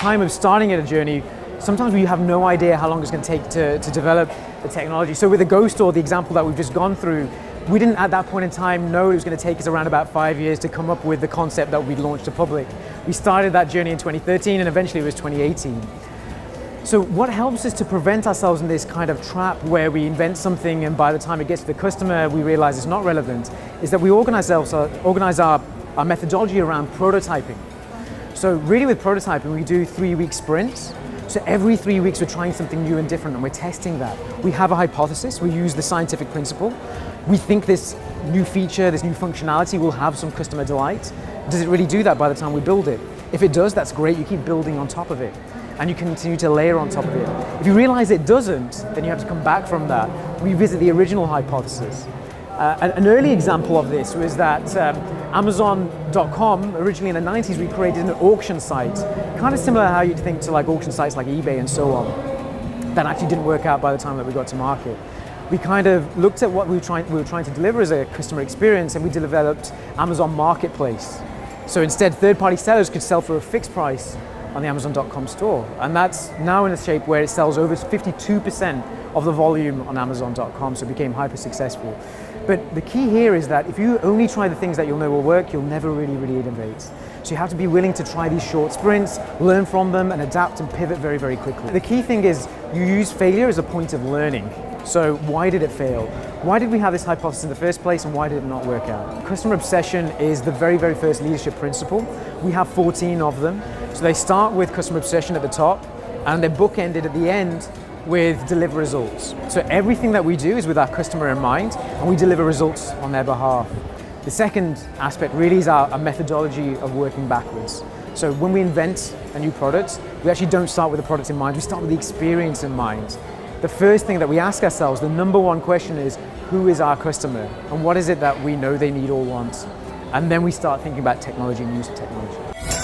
Time of starting at a journey, sometimes we have no idea how long it's going to take to develop the technology. So with the Go Store, the example that we've just gone through, we didn't at that point in time know it was going to take us around about 5 years to come up with the concept that we'd launched to public. We started that journey in 2013 and eventually it was 2018. So what helps us to prevent ourselves in this kind of trap where we invent something and by the time it gets to the customer we realize it's not relevant is that we organize our methodology around prototyping. So really with prototyping we do 3-week sprints. So every 3 weeks we're trying something new and different and we're testing that. We have a hypothesis, we use the scientific principle. We think this new feature, this new functionality will have some customer delight. Does it really do that by the time we build it? If it does, that's great, you keep building on top of it. And you continue to layer on top of it. If you realize it doesn't, then you have to come back from that, revisit the original hypothesis. An early example of this was that Amazon.com, originally in the 90s, we created an auction site, kind of similar to how you'd think to like auction sites like eBay and so on. That actually didn't work out by the time that we got to market. We kind of looked at what we were trying to deliver as a customer experience and we developed Amazon Marketplace. So instead, third-party sellers could sell for a fixed price on the Amazon.com store. And that's now in a shape where it sells over 52% of the volume on Amazon.com, so it became hyper successful. But the key here is that if you only try the things that you'll know will work, you'll never really innovate. So you have to be willing to try these short sprints, learn from them, and adapt and pivot very, very quickly. The key thing is you use failure as a point of learning. So why did it fail? Why did we have this hypothesis in the first place and why did it not work out? Customer obsession is the very, very first leadership principle. We have 14 of them. So they start with customer obsession at the top and they're bookended at the end with deliver results. So everything that we do is with our customer in mind and we deliver results on their behalf. The second aspect really is our methodology of working backwards. So when we invent a new product, we actually don't start with the product in mind, we start with the experience in mind. The first thing that we ask ourselves, the number one question is, who is our customer? And what is it that we know they need or want? And then we start thinking about technology and use of technology.